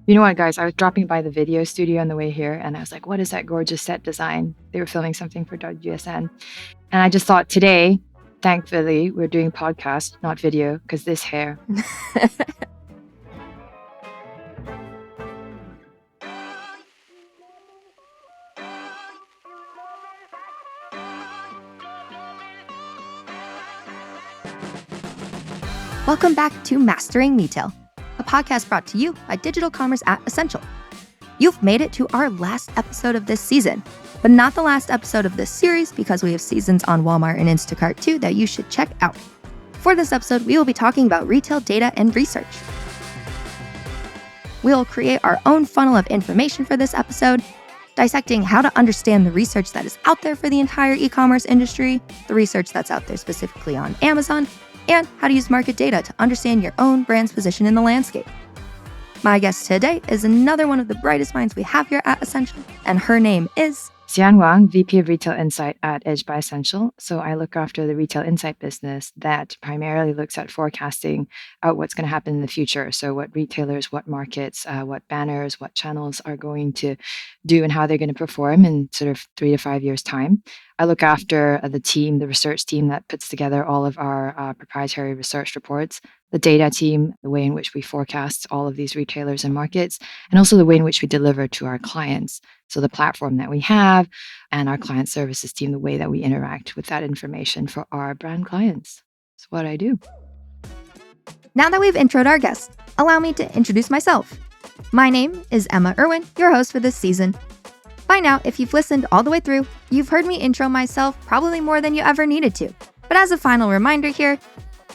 You know what, guys? I was dropping by the video studio on the way here and I was like, what is that gorgeous set design? They were filming something for .gsn. And I just thought today, thankfully, we're doing podcast, not video, because this hair. Welcome back to Mastering Retail, a podcast brought to you by Digital Commerce at Essential. You've made it to our last episode of this season, but not the last episode of this series because we have seasons on Walmart and Instacart too that you should check out. For this episode, we will be talking about retail data and research. We'll create our own funnel of information for this episode, dissecting how to understand the research that is out there for the entire e-commerce industry, the research that's out there specifically on Amazon, and how to use market data to understand your own brand's position in the landscape. My guest today is another one of the brightest minds we have here at Essential, and her name is Xian Wang, VP of Retail Insight at Edge by Essential. So I look after the retail insight business that primarily looks at forecasting out what's going to happen in the future. So what retailers, what markets, what banners, what channels are going to do and how they're going to perform in sort of 3 to 5 years' time. I look after the research team that puts together all of our proprietary research reports, the data team, the way in which we forecast all of these retailers and markets, and also the way in which we deliver to our clients. So the platform that we have and our client services team, the way that we interact with that information for our brand clients. That's what I do. Now that we've introed our guest, allow me to introduce myself. My name is Emma Irwin, your host for this season. By now, if you've listened all the way through, you've heard me intro myself probably more than you ever needed to. But as a final reminder here,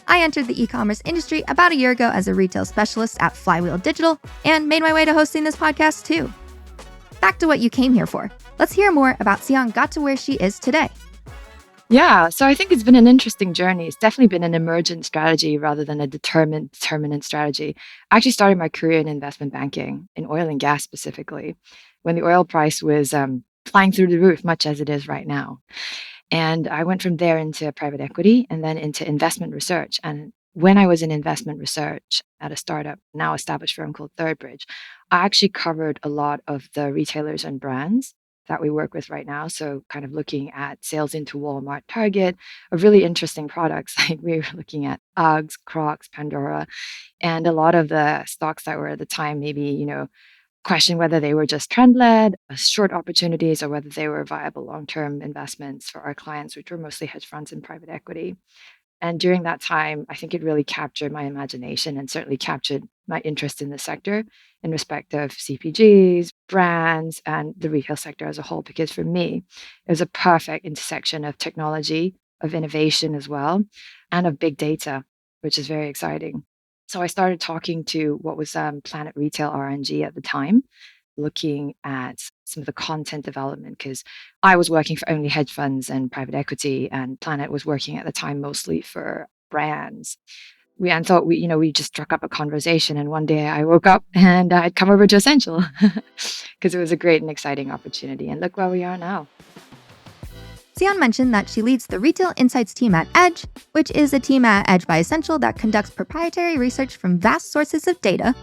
I entered the e-commerce industry about a year ago as a retail specialist at Flywheel Digital and made my way to hosting this podcast too. Back to what you came here for. Let's hear more about Xian got to where she is today. Yeah, so I think it's been an interesting journey. It's definitely been an emergent strategy rather than a determinant strategy. I actually started my career in investment banking, in oil and gas specifically, when the oil price was flying through the roof, much as it is right now. And I went from there into private equity and then into investment research. And when I was in investment research at a startup, now established firm called ThirdBridge, I actually covered a lot of the retailers and brands that we work with right now. So kind of looking at sales into Walmart, Target, of really interesting products. Like we were looking at Uggs, Crocs, Pandora, and a lot of the stocks that were at the time, maybe, question whether they were just trend-led, short opportunities, or whether they were viable long-term investments for our clients, which were mostly hedge funds and private equity. And during that time, I think it really captured my imagination and certainly captured my interest in the sector in respect of CPGs, brands, and the retail sector as a whole. Because for me, it was a perfect intersection of technology, of innovation as well, and of big data, which is very exciting. So I started talking to what was Planet Retail RNG at the time, looking at some of the content development because I was working for only hedge funds and private equity, and Planet was working at the time mostly for brands. We and thought we just struck up a conversation, and one day I woke up and I'd come over to Essential because it was a great and exciting opportunity. And look where we are now. Xian mentioned that she leads the Retail Insights team at Edge, which is a team at Edge by Essential that conducts proprietary research from vast sources of data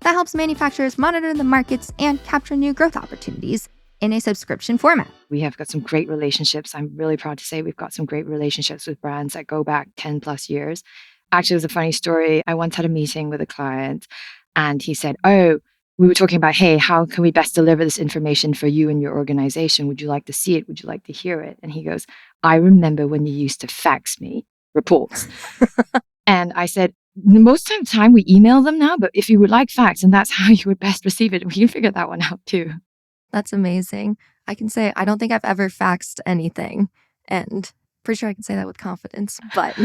that helps manufacturers monitor the markets and capture new growth opportunities in a subscription format. We have got some great relationships. I'm really proud to say we've got some great relationships with brands that go back 10 plus years. Actually, it was a funny story. I once had a meeting with a client and he said, we were talking about, hey, how can we best deliver this information for you and your organization? Would you like to see it? Would you like to hear it? And he goes, I remember when you used to fax me reports. And I said, most of the time we email them now, but if you would like facts and that's how you would best receive it, we can figure that one out too. That's amazing. I can say, I don't think I've ever faxed anything. And pretty sure I can say that with confidence, but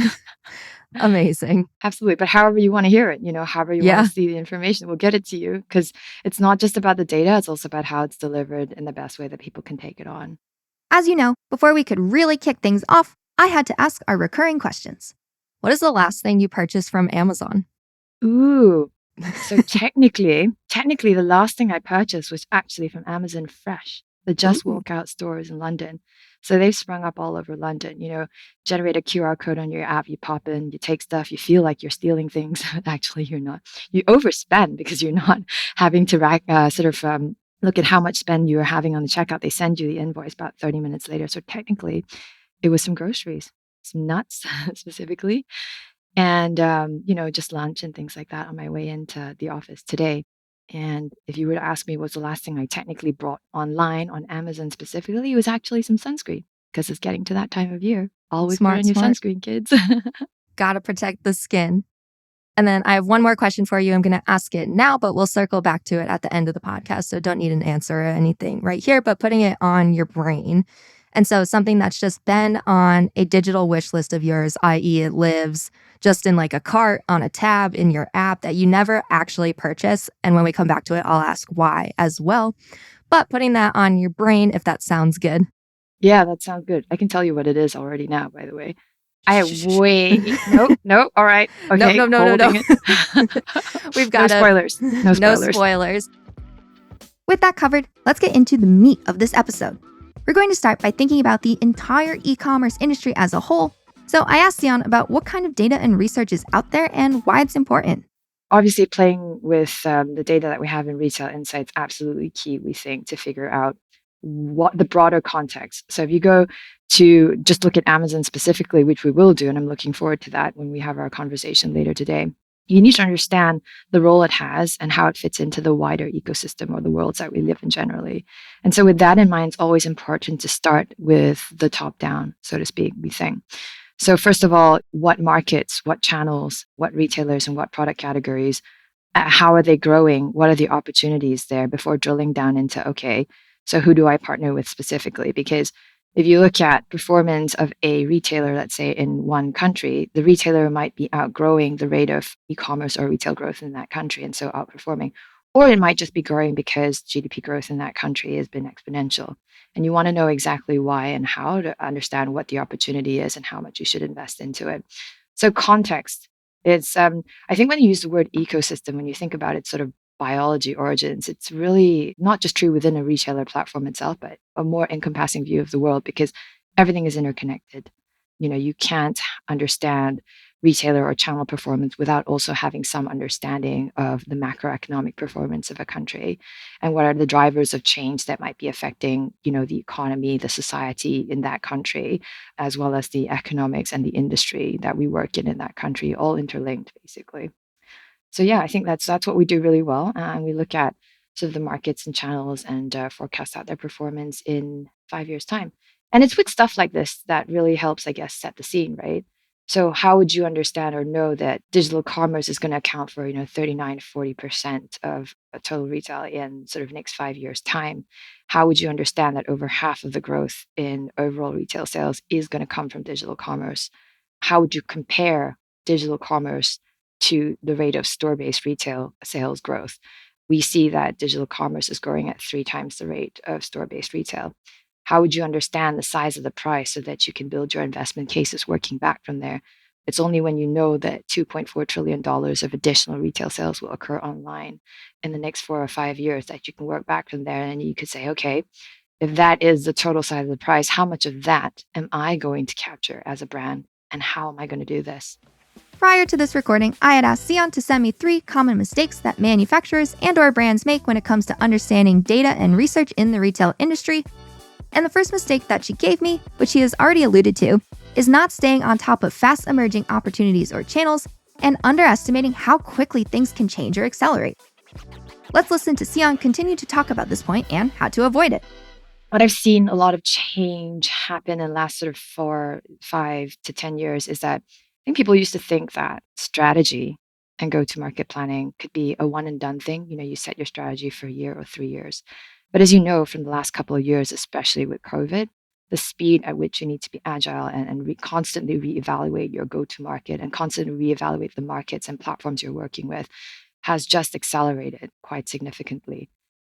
amazing. Absolutely. But however you want to hear it, however you want to see the information, we'll get it to you because it's not just about the data. It's also about how it's delivered in the best way that people can take it on. As you know, before we could really kick things off, I had to ask our recurring questions. What is the last thing you purchased from Amazon? Ooh. So technically, the last thing I purchased was actually from Amazon Fresh. the Just Ooh, Walk Out stores in London. So they've sprung up all over London. Generate a QR code on your app, you pop in, you take stuff, you feel like you're stealing things, but actually you're not. You overspend because you're not having to look at how much spend you're having on the checkout. They send you the invoice about 30 minutes later. So technically, it was some groceries, some nuts specifically, and just lunch and things like that on my way into the office today. And if you were to ask me what's the last thing I technically brought online on Amazon specifically, it was actually some sunscreen because it's getting to that time of year. Always put smart, on your smart. sunscreen, kids. Gotta protect the skin. And then I have one more question for you. I'm going to ask it now, but we'll circle back to it at the end of the podcast. So don't need an answer or anything right here, but putting it on your brain. And so something that's just been on a digital wish list of yours, i.e., it lives just in like a cart on a tab in your app that you never actually purchase. And when we come back to it, I'll ask why as well. But putting that on your brain, if that sounds good. Yeah, that sounds good. I can tell you what it is already now, by the way. I have Shh, shh, way shh. nope, nope. All right. Nope, Okay, nope, no, no, no. holding it. We've No got to, spoilers. No no spoilers. spoilers. With that covered, let's get into the meat of this episode. We're going to start by thinking about the entire e-commerce industry as a whole. So I asked Sion about what kind of data and research is out there and why it's important. Obviously, playing with the data that we have in retail insights absolutely key, we think, to figure out what the broader context. So if you go to just look at Amazon specifically, which we will do, and I'm looking forward to that when we have our conversation later today, you need to understand the role it has and how it fits into the wider ecosystem or the worlds that we live in generally. And so with that in mind, it's always important to start with the top down, so to speak, we think. So first of all, what markets, what channels, what retailers, and what product categories, how are they growing? What are the opportunities there before drilling down into, okay, so who do I partner with specifically? Because if you look at performance of a retailer, let's say in one country, the retailer might be outgrowing the rate of e-commerce or retail growth in that country and so outperforming. Or it might just be growing because GDP growth in that country has been exponential. And you want to know exactly why and how to understand what the opportunity is and how much you should invest into it. So context. It's I think when you use the word ecosystem, when you think about it, sort of biology origins, it's really not just true within a retailer platform itself, but a more encompassing view of the world because everything is interconnected. You can't understand retailer or channel performance without also having some understanding of the macroeconomic performance of a country and what are the drivers of change that might be affecting, the economy, the society in that country, as well as the economics and the industry that we work in that country, all interlinked basically. So yeah, I think that's what we do really well, and we look at sort of the markets and channels and forecast out their performance in 5 years' time. And it's with stuff like this that really helps, I guess, set the scene, right? So how would you understand or know that digital commerce is going to account for 39-40% of total retail in sort of next 5 years' time? How would you understand that over half of the growth in overall retail sales is going to come from digital commerce? How would you compare digital commerce to the rate of store-based retail sales growth? We see that digital commerce is growing at 3 times the rate of store-based retail. How would you understand the size of the price so that you can build your investment cases working back from there? It's only when you know that $2.4 trillion of additional retail sales will occur online in the next 4 or 5 years that you can work back from there. And you could say, okay, if that is the total size of the price, how much of that am I going to capture as a brand? And how am I going to do this? Prior to this recording, I had asked Sion to send me 3 common mistakes that manufacturers and/or brands make when it comes to understanding data and research in the retail industry. And the first mistake that she gave me, which he has already alluded to, is not staying on top of fast emerging opportunities or channels and underestimating how quickly things can change or accelerate. Let's listen to Sion continue to talk about this point and how to avoid it. What I've seen a lot of change happen in the last sort of 4, 5 to 10 years is that I think people used to think that strategy and go-to-market planning could be a one and done thing. You set your strategy for a year or 3 years. But as you know, from the last couple of years, especially with COVID, the speed at which you need to be agile and constantly reevaluate your go-to-market and constantly reevaluate the markets and platforms you're working with has just accelerated quite significantly.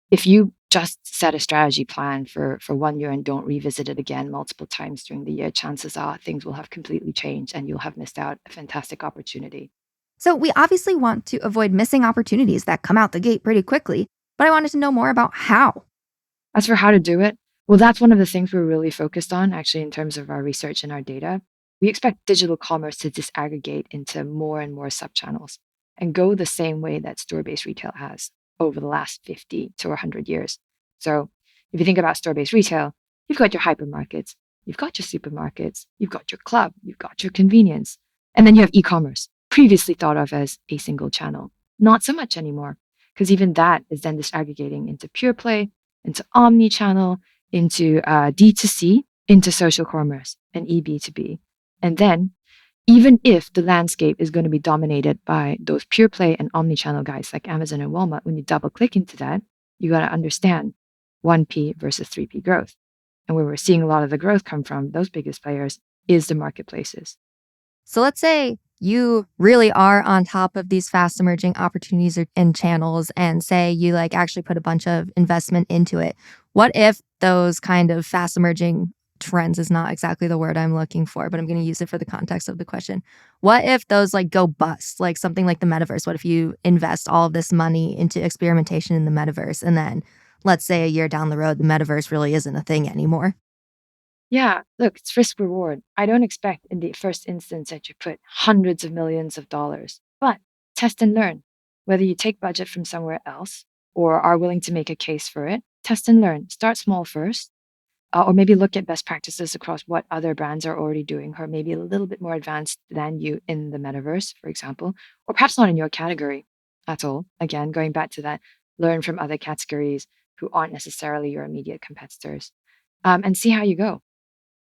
If you just set a strategy plan for 1 year and don't revisit it again multiple times during the year, chances are things will have completely changed and you'll have missed out a fantastic opportunity. So, we obviously want to avoid missing opportunities that come out the gate pretty quickly, but I wanted to know more about how. As for how to do it, Well, that's one of the things we're really focused on, actually, in terms of our research and our data. We expect digital commerce to disaggregate into more and more subchannels and go the same way that store-based retail has over the last 50 to 100 years. So if you think about store-based retail, you've got your hypermarkets, you've got your supermarkets, you've got your club, you've got your convenience, and then you have e-commerce, previously thought of as a single channel. Not so much anymore, because even that is then disaggregating into pure play, into omni-channel, into D2C, into social commerce and EB2B. And then, even if the landscape is going to be dominated by those pure play and omni-channel guys like Amazon and Walmart, when you double click into that, you got to understand 1P versus 3P growth. And where we're seeing a lot of the growth come from, those biggest players, is the marketplaces. So let's say you really are on top of these fast emerging opportunities and channels, and say you like actually put a bunch of investment into it. What if those kind of fast emerging trends is not exactly the word I'm looking for, but I'm going to use it for the context of the question. What if those like go bust, like something like the metaverse? What if you invest all of this money into experimentation in the metaverse, and then let's say a year down the road, the metaverse really isn't a thing anymore? Yeah, look, it's risk reward. I don't expect in the first instance that you put hundreds of millions of dollars, but test and learn. Whether you take budget from somewhere else or are willing to make a case for it, test and learn. Start small first, or maybe look at best practices across what other brands are already doing, or maybe a little bit more advanced than you in the metaverse, for example, or perhaps not in your category at all. Again, going back to that, learn from other categories who aren't necessarily your immediate competitors, and see how you go,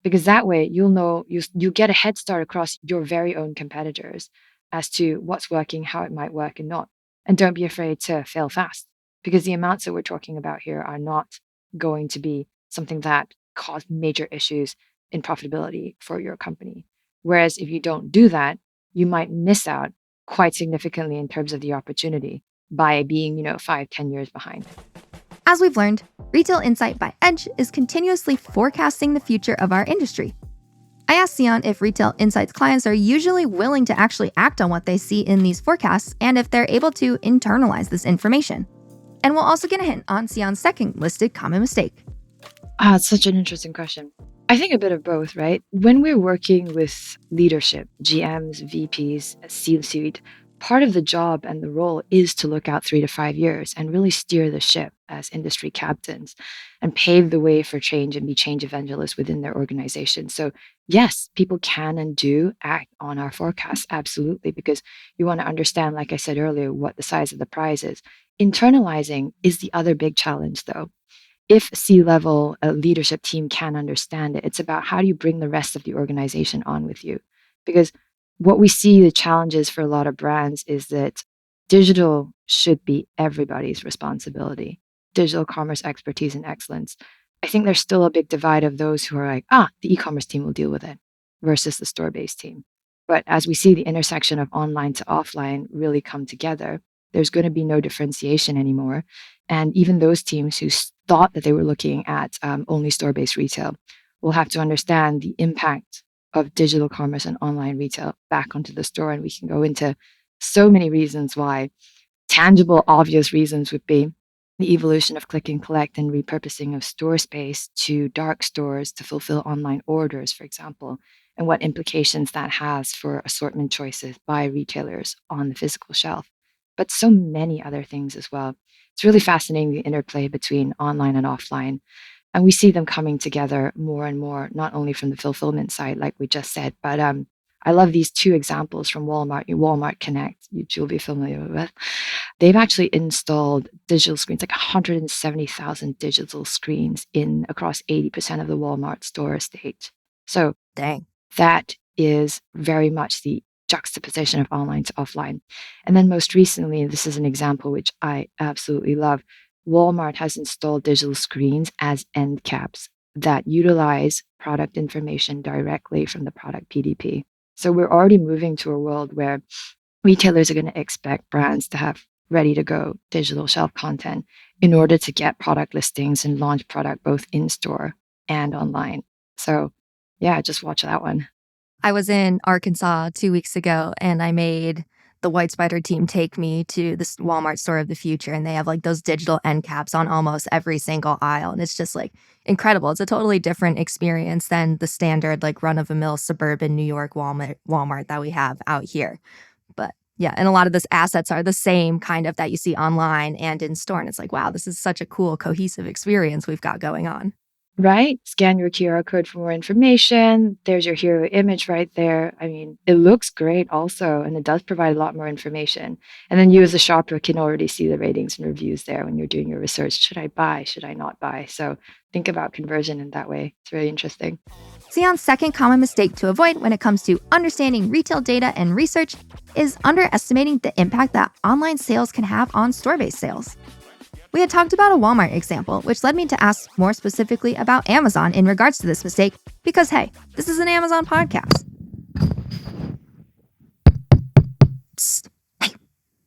because that way you'll know you get a head start across your very own competitors as to what's working, how it might work and not. And don't be afraid to fail fast, because the amounts that we're talking about here are not going to be something that cause major issues in profitability for your company. Whereas if you don't do that, you might miss out quite significantly in terms of the opportunity by being, 5, 10 years behind. As we've learned, Retail Insight by Edge is continuously forecasting the future of our industry. I asked Sion if Retail Insights clients are usually willing to actually act on what they see in these forecasts and if they're able to internalize this information. And we'll also get a hint on Sion's second listed common mistake. It's such an interesting question. I think a bit of both, right? When we're working with leadership, GMs, VPs, C-suite, part of the job and the role is to look out 3 to 5 years and really steer the ship as industry captains and pave the way for change and be change evangelists within their organization. So, yes, people can and do act on our forecasts, absolutely, because you want to understand, like I said earlier, what the size of the prize is. Internalizing is the other big challenge, though. If C-level leadership team can understand it, it's about how do you bring the rest of the organization on with you? Because what we see the challenges for a lot of brands is that digital should be everybody's responsibility. Digital commerce expertise and excellence. I think there's still a big divide of those who are like, the e-commerce team will deal with it versus the store-based team. But as we see the intersection of online to offline really come together, there's going to be no differentiation anymore. And even those teams who thought that they were looking at only store-based retail will have to understand the impact of digital commerce and online retail back onto the store. And we can go into so many reasons why. Tangible, obvious reasons would be the evolution of click and collect and repurposing of store space to dark stores to fulfill online orders, for example, and what implications that has for assortment choices by retailers on the physical shelf. But so many other things as well. It's really fascinating, the interplay between online and offline. And we see them coming together more and more, not only from the fulfillment side, like we just said, but I love these two examples from Walmart, Walmart Connect, you'll be familiar with. They've actually installed digital screens, like 170,000 digital screens in across 80% of the Walmart store estate. So Dang. that is very much the juxtaposition of online to offline. And then most recently, this is an example which I absolutely love. Walmart has installed digital screens as end caps that utilize product information directly from the product PDP. So we're already moving to a world where retailers are going to expect brands to have ready to go digital shelf content in order to get product listings and launch product both in store and online. So, yeah, just watch that one. I was in Arkansas 2 weeks ago and I made the White Spider team take me to this Walmart store of the future, and they have like those digital end caps on almost every single aisle. And it's just like incredible. It's a totally different experience than the standard like run-of-the-mill suburban New York Walmart that we have out here. But yeah, and a lot of those assets are the same kind of that you see online and in store. And it's like, wow, this is such a cool, cohesive experience we've got going on. Right? Scan your QR code for more information. There's your hero image right there. I mean, it looks great also, and it does provide a lot more information. And then you as a shopper can already see the ratings and reviews there when you're doing your research. Should I buy? Should I not buy? So think about conversion in that way. It's really interesting. Xion's second common mistake to avoid when it comes to understanding retail data and research is underestimating the impact that online sales can have on store-based sales. We had talked about a Walmart example, which led me to ask more specifically about Amazon in regards to this mistake, because hey, this is an Amazon podcast. Psst. Hey,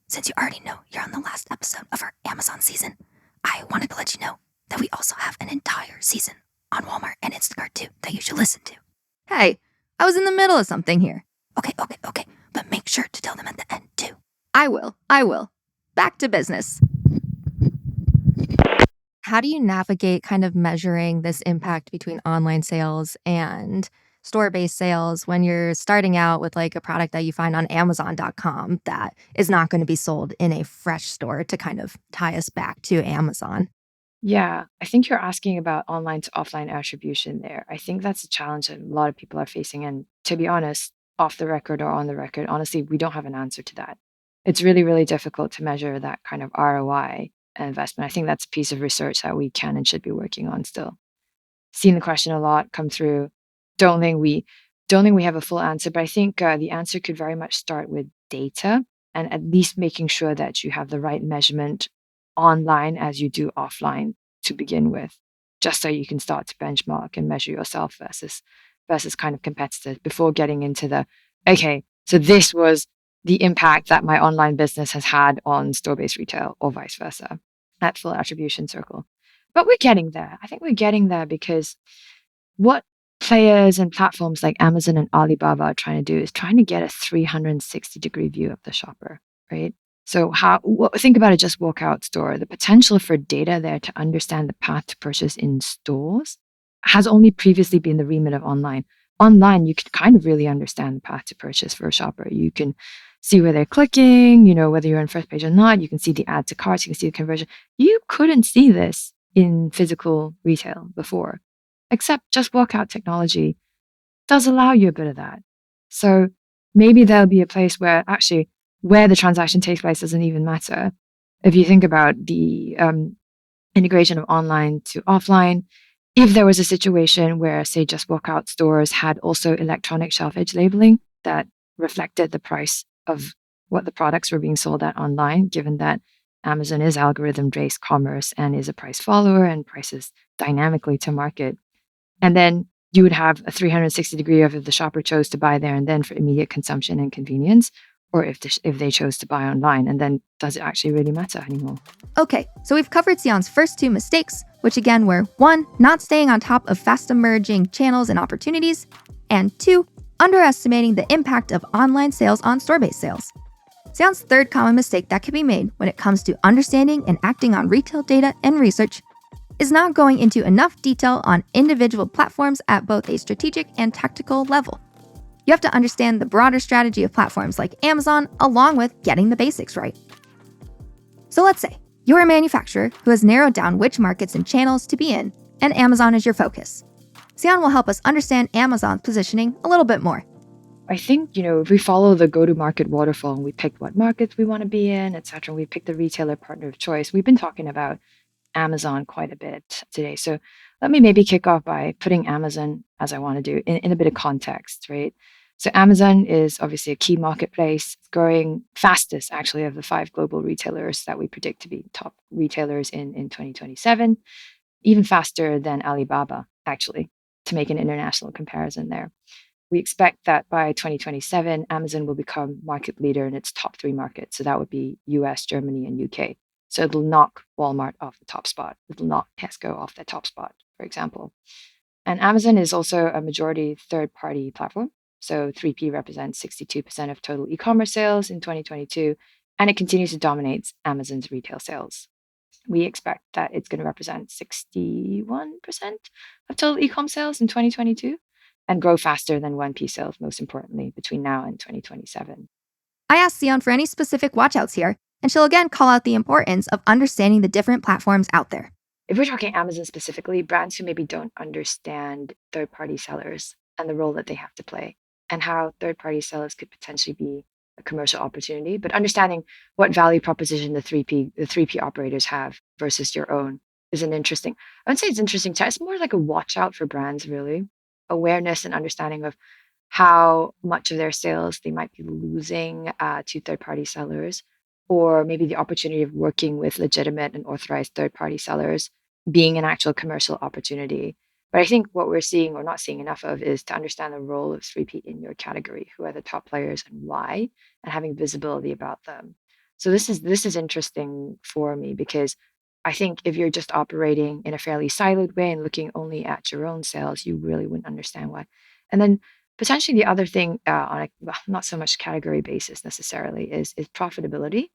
since you already know you're on the last episode of our Amazon season, I wanted to let you know that we also have an entire season on Walmart and Instacart too that you should listen to. Hey, I was in the middle of something here. Okay, but make sure to tell them at the end too. I will. Back to business. How do you navigate kind of measuring this impact between online sales and store-based sales when you're starting out with like a product that you find on Amazon.com that is not going to be sold in a fresh store to kind of tie us back to Amazon? Yeah, I think you're asking about online to offline attribution there. I think that's a challenge that a lot of people are facing. And to be honest, off the record or on the record, honestly, we don't have an answer to that. It's really, really difficult to measure that kind of ROI investment. I think that's a piece of research that we can and should be working on still. Seen the question a lot come through. Don't think we don't think we have a full answer, but I think the answer could very much start with data and at least making sure that you have the right measurement online as you do offline to begin with, just so you can start to benchmark and measure yourself versus kind of competitors before getting into the okay, so this was the impact that my online business has had on store-based retail or vice versa at full attribution circle. But we're getting there. I think we're getting there because what players and platforms like Amazon and Alibaba are trying to do is trying to get a 360-degree view of the shopper, right? So think about it, just walk out store. The potential for data there to understand the path to purchase in stores has only previously been the remit of online. Online, you can kind of really understand the path to purchase for a shopper. You can see where they're clicking, whether you're on first page or not. You can see the add to carts, you can see the conversion. You couldn't see this in physical retail before, except just walk out technology does allow you a bit of that. So maybe there'll be a place where actually where the transaction takes place doesn't even matter. If you think about the integration of online to offline, if there was a situation where, say, just walkout stores had also electronic shelf edge labeling that reflected the price of what the products were being sold at online, given that Amazon is algorithm-based commerce and is a price follower and prices dynamically to market. And then you would have a 360-degree of if the shopper chose to buy there and then for immediate consumption and convenience, or if they chose to buy online. And then does it actually really matter anymore? Okay, so we've covered Xion's first two mistakes, which again were 1, not staying on top of fast emerging channels and opportunities, and 2, underestimating the impact of online sales on store-based sales. Xion's third common mistake that can be made when it comes to understanding and acting on retail data and research is not going into enough detail on individual platforms at both a strategic and tactical level. You have to understand the broader strategy of platforms like Amazon, along with getting the basics right. So let's say you're a manufacturer who has narrowed down which markets and channels to be in, and Amazon is your focus. Xion will help us understand Amazon's positioning a little bit more. I think, if we follow the go-to-market waterfall and we pick what markets we want to be in, et cetera, we pick the retailer partner of choice. We've been talking about Amazon quite a bit today. So let me maybe kick off by putting Amazon, as I want to do, in a bit of context, right? So Amazon is obviously a key marketplace, growing fastest actually of the 5 global retailers that we predict to be top retailers in 2027, even faster than Alibaba, actually, to make an international comparison there. We expect that by 2027, Amazon will become market leader in its top 3 markets. So that would be US, Germany, and UK. So it'll knock Walmart off the top spot. It'll knock Tesco off the top spot, for example. And Amazon is also a majority third-party platform. So 3P represents 62% of total e-commerce sales in 2022, and it continues to dominate Amazon's retail sales. We expect that it's going to represent 61% of total e-com sales in 2022 and grow faster than 1P sales, most importantly, between now and 2027. I asked Sion for any specific watchouts here, and she'll again call out the importance of understanding the different platforms out there. If we're talking Amazon specifically, brands who maybe don't understand third-party sellers and the role that they have to play and how third-party sellers could potentially be a commercial opportunity, but understanding what value proposition the 3P operators have versus your own is an interesting. I would say it's interesting. It's more like a watch out for brands, really. Awareness and understanding of how much of their sales they might be losing to third-party sellers, or maybe the opportunity of working with legitimate and authorized third-party sellers being an actual commercial opportunity. But I think what we're seeing or not seeing enough of is to understand the role of 3P in your category, who are the top players and why, and having visibility about them. So this is interesting for me because I think if you're just operating in a fairly siloed way and looking only at your own sales, you really wouldn't understand why. And then potentially the other thing on a well, not so much category basis necessarily is profitability.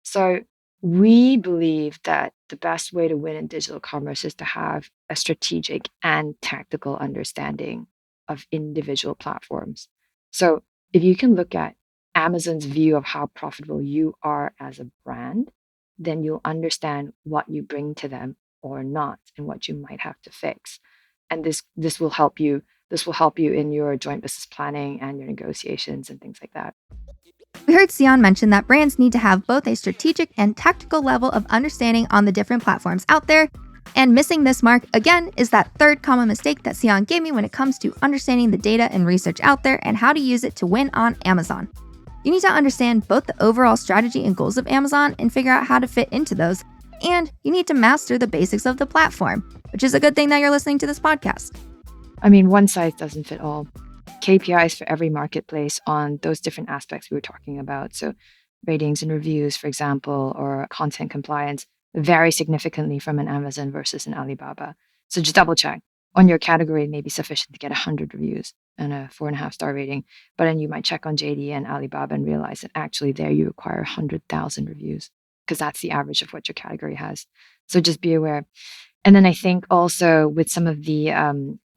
So we believe that the best way to win in digital commerce is to have a strategic and tactical understanding of individual platforms. So if you can look at Amazon's view of how profitable you are as a brand, then you'll understand what you bring to them or not and what you might have to fix. And this will help you. This will help you in your joint business planning and your negotiations and things like that. We heard Sion mention that brands need to have both a strategic and tactical level of understanding on the different platforms out there. And missing this mark, again, is that third common mistake that Sion gave me when it comes to understanding the data and research out there and how to use it to win on Amazon. You need to understand both the overall strategy and goals of Amazon and figure out how to fit into those. And you need to master the basics of the platform, which is a good thing that you're listening to this podcast. I mean, one size doesn't fit all. KPIs for every marketplace on those different aspects we were talking about. So ratings and reviews, for example, or content compliance vary significantly from an Amazon versus an Alibaba. So just double check. On your category, it may be sufficient to get 100 reviews and a 4.5-star rating. But then you might check on JD and Alibaba and realize that actually there you require 100,000 reviews because that's the average of what your category has. So just be aware. And then I think also with some of the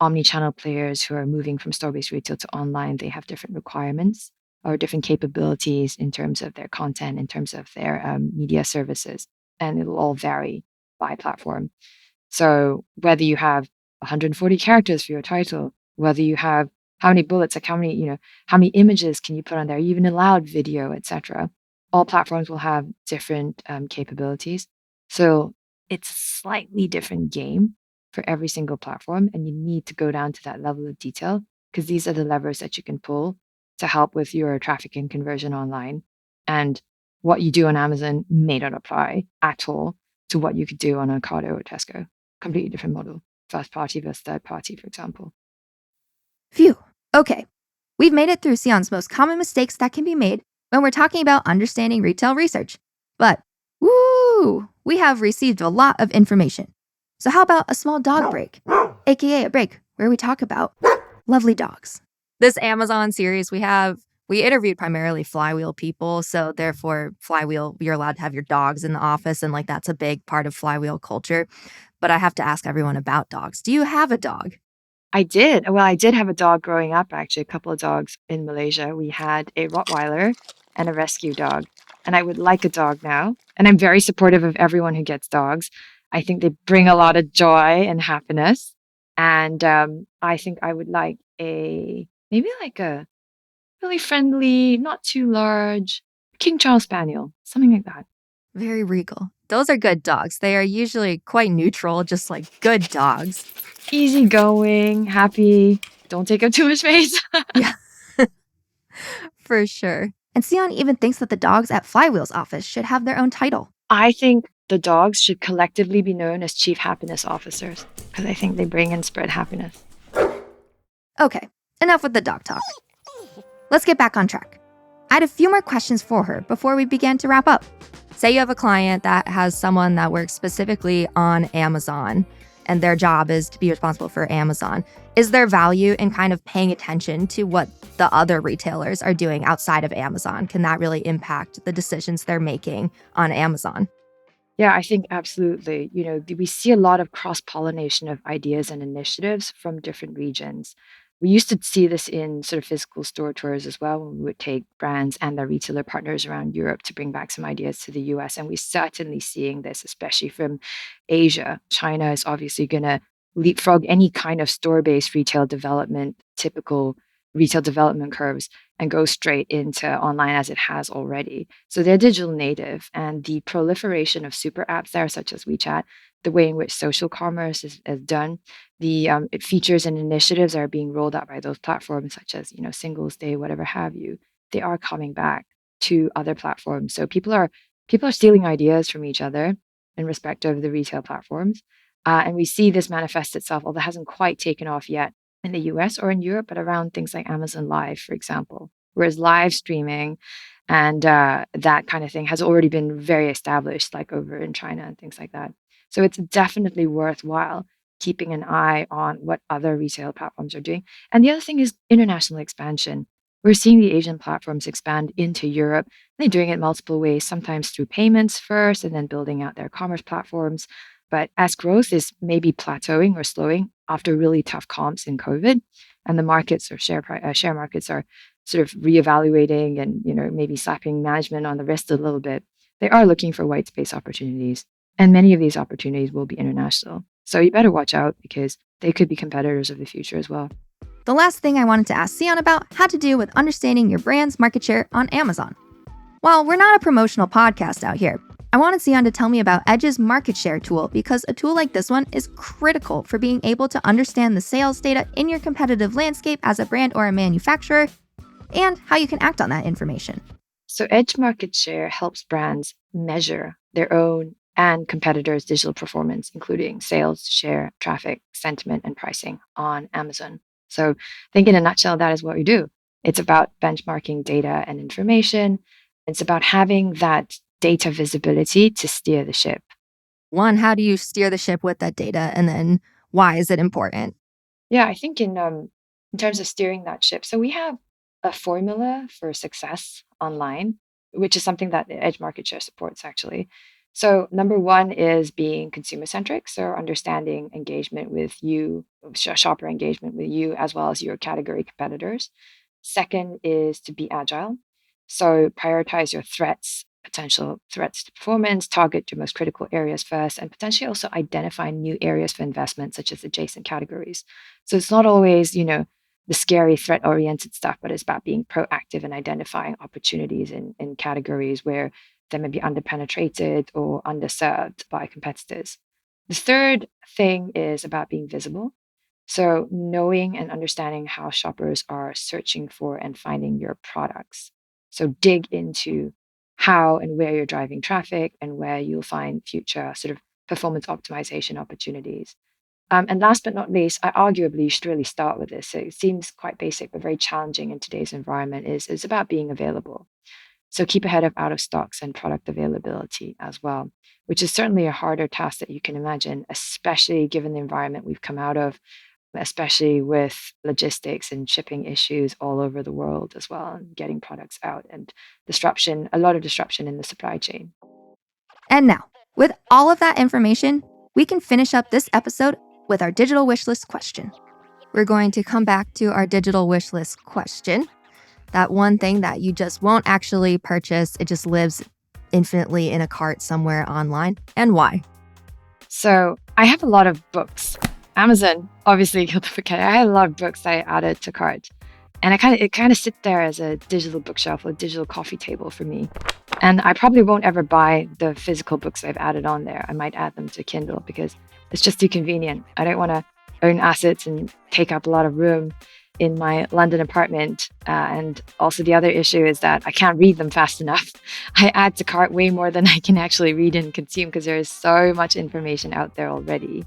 omni-channel players who are moving from store-based retail to online, they have different requirements or different capabilities in terms of their content, in terms of their media services, and it'll all vary by platform. So whether you have 140 characters for your title, whether you have how many bullets, like how many images can you put on there, you even allowed video, etc. All platforms will have different capabilities. So it's a slightly different game for every single platform, and you need to go down to that level of detail because these are the levers that you can pull to help with your traffic and conversion online. And what you do on Amazon may not apply at all to what you could do on Ocado or Tesco. Completely different model. First party versus third party, for example. Phew. Okay. We've made it through Sion's most common mistakes that can be made when we're talking about understanding retail research. But, woo! We have received a lot of information. So how about a small dog break, aka a break where we talk about lovely dogs. This Amazon series we interviewed primarily Flywheel people, so therefore Flywheel, you're allowed to have your dogs in the office, and like that's a big part of Flywheel culture. But I have to ask everyone about dogs. Do you have a dog? I did. Well, I did have a dog growing up, actually, a couple of dogs in Malaysia. We had a Rottweiler and a rescue dog. And I would like a dog now. And I'm very supportive of everyone who gets dogs. I think they bring a lot of joy and happiness. And I think I would like maybe like a really friendly, not too large King Charles Spaniel, something like that. Very regal. Those are good dogs. They are usually quite neutral, just like good dogs. Easygoing, happy, don't take up too much space. Yeah, for sure. And Sion even thinks that the dogs at Flywheel's office should have their own title. I think the dogs should collectively be known as Chief Happiness Officers because I think they bring and spread happiness. Okay, enough with the dog talk. Let's get back on track. I had a few more questions for her before we began to wrap up. Say you have a client that has someone that works specifically on Amazon, and their job is to be responsible for Amazon. Is there value in kind of paying attention to what the other retailers are doing outside of Amazon? Can that really impact the decisions they're making on Amazon? Yeah, I think absolutely. We see a lot of cross-pollination of ideas and initiatives from different regions. We used to see this in sort of physical store tours as well, when we would take brands and their retailer partners around Europe to bring back some ideas to the US. And we're certainly seeing this, especially from Asia. China is obviously going to leapfrog any kind of store-based retail development, typical retail development curves, and go straight into online as it has already. So they're digital native, and the proliferation of super apps there, such as WeChat, the way in which social commerce is done, the features and initiatives are being rolled out by those platforms, such as Singles Day, whatever have you. They are coming back to other platforms. So people are stealing ideas from each other in respect of the retail platforms, and we see this manifest itself, although it hasn't quite taken off yet in the US or in Europe, but around things like Amazon Live, for example. Whereas live streaming and that kind of thing has already been very established, like over in China and things like that. So it's definitely worthwhile keeping an eye on what other retail platforms are doing. And the other thing is international expansion. We're seeing the Asian platforms expand into Europe. They're doing it multiple ways, sometimes through payments first and then building out their commerce platforms. But as growth is maybe plateauing or slowing after really tough comps in COVID, and the markets or share markets are sort of reevaluating and maybe slapping management on the wrist a little bit, they are looking for white space opportunities, and many of these opportunities will be international. So you better watch out because they could be competitors of the future as well. The last thing I wanted to ask Sion about had to do with understanding your brand's market share on Amazon. While we're not a promotional podcast out here, I wanted Sion to tell me about Edge's market share tool because a tool like this one is critical for being able to understand the sales data in your competitive landscape as a brand or a manufacturer and how you can act on that information. So Edge Market Share helps brands measure their own and competitors' digital performance, including sales, share, traffic, sentiment, and pricing on Amazon. So I think in a nutshell, that is what we do. It's about benchmarking data and information. It's about having that data visibility to steer the ship. One, how do you steer the ship with that data? And then why is it important? Yeah, I think in terms of steering that ship, so we have a formula for success online, which is something that the Edge Market Share supports actually. So number one is being consumer centric, so understanding engagement with you, shopper engagement with you, as well as your category competitors. Second is to be agile. So prioritize your threats, potential threats to performance, target your most critical areas first, and potentially also identify new areas for investment, such as adjacent categories. So it's not always, the scary threat oriented stuff, but it's about being proactive and identifying opportunities in categories where they may be underpenetrated or underserved by competitors. The third thing is about being visible. So, knowing and understanding how shoppers are searching for and finding your products. So, dig into how and where you're driving traffic and where you'll find future sort of performance optimization opportunities. And last but not least, I arguably you should really start with this. So it seems quite basic, but very challenging in today's environment. Is about being available. So keep ahead of out of stocks and product availability as well, which is certainly a harder task that you can imagine, especially given the environment we've come out of, especially with logistics and shipping issues all over the world as well, and getting products out and disruption, a lot of disruption in the supply chain. And now, with all of that information, we can finish up this episode with our digital wishlist question. We're going to come back to our digital wishlist question. That one thing that you just won't actually purchase, it just lives infinitely in a cart somewhere online, and why? So I have a lot of books. Amazon, obviously, you'll forget. I had a lot of books that I added to cart, and it kind of sit there as a digital bookshelf or digital coffee table for me. And I probably won't ever buy the physical books I've added on there. I might add them to Kindle because it's just too convenient. I don't want to own assets and take up a lot of room in my London apartment. And also the other issue is that I can't read them fast enough. I add to cart way more than I can actually read and consume because there is so much information out there already.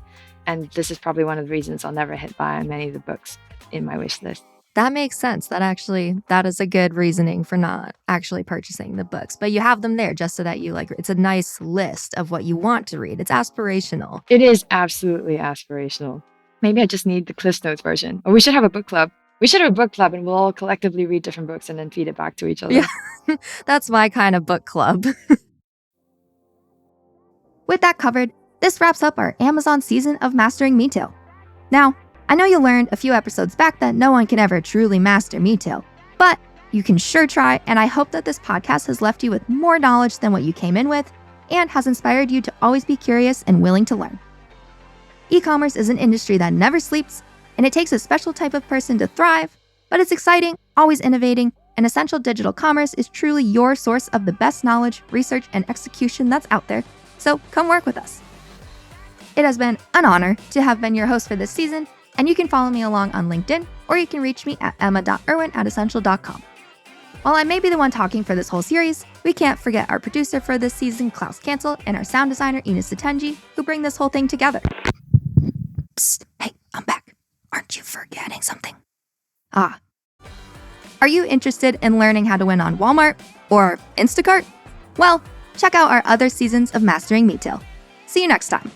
And this is probably one of the reasons I'll never hit buy on many of the books in my wish list. That makes sense. That is a good reasoning for not actually purchasing the books. But you have them there just so that it's a nice list of what you want to read. It's aspirational. It is absolutely aspirational. Maybe I just need the Cliff Notes version. Or we should have a book club. We should have a book club and we'll all collectively read different books and then feed it back to each other. Yeah, that's my kind of book club. With that covered, this wraps up our Amazon season of Mastering Retail. Now, I know you learned a few episodes back that no one can ever truly master retail, but you can sure try, and I hope that this podcast has left you with more knowledge than what you came in with and has inspired you to always be curious and willing to learn. E-commerce is an industry that never sleeps, and it takes a special type of person to thrive, but it's exciting, always innovating, and Essential Digital Commerce is truly your source of the best knowledge, research, and execution that's out there, so come work with us. It has been an honor to have been your host for this season, and you can follow me along on LinkedIn, or you can reach me at emma.irwin@essential.com. While I may be the one talking for this whole series, we can't forget our producer for this season, Klaus Cancel, and our sound designer, Ina Satenji, who bring this whole thing together. Psst, hey, I'm back. Aren't you forgetting something? Ah. Are you interested in learning how to win on Walmart or Instacart? Well, check out our other seasons of Mastering Retail. See you next time.